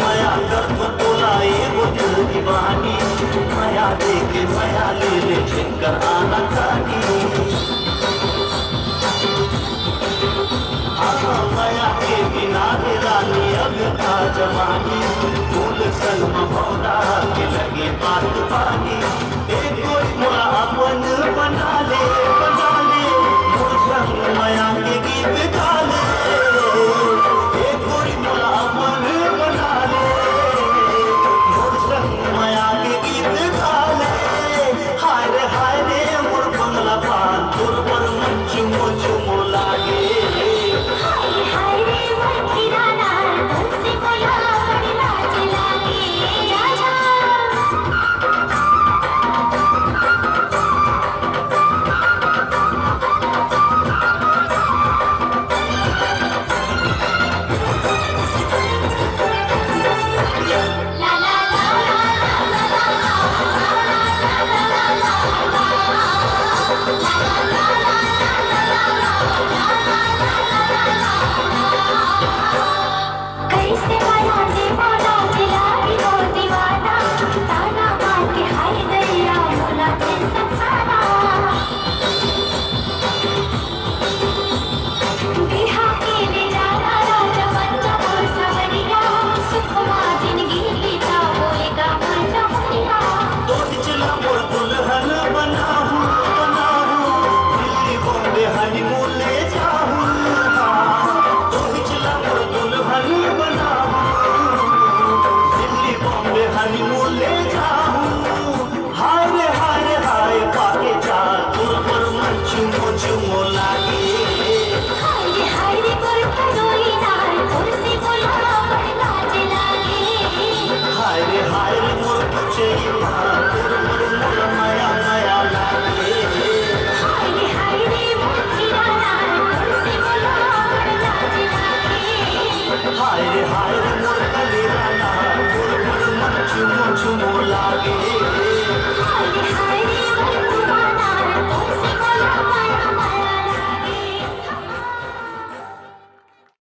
माया कर तो तोला एगो दिल दीवानी माया देके माया ले ले छिनकर आना कानी माया के बिना रे रानी अब था जवानी फूल सलमा भौरा के लगे बात पानी एक कोई मोरा अपन बना ले मोर संग माया के गीत गा ले एक कोई मोरा अपन बना ले मोर संग माया के गीत गा ले हाय रे मोर बंगला पान तोर पर मन चुमो चुमो लागे हाय रे मोर कलेरा ना मोर मन चुमो चुमो लागे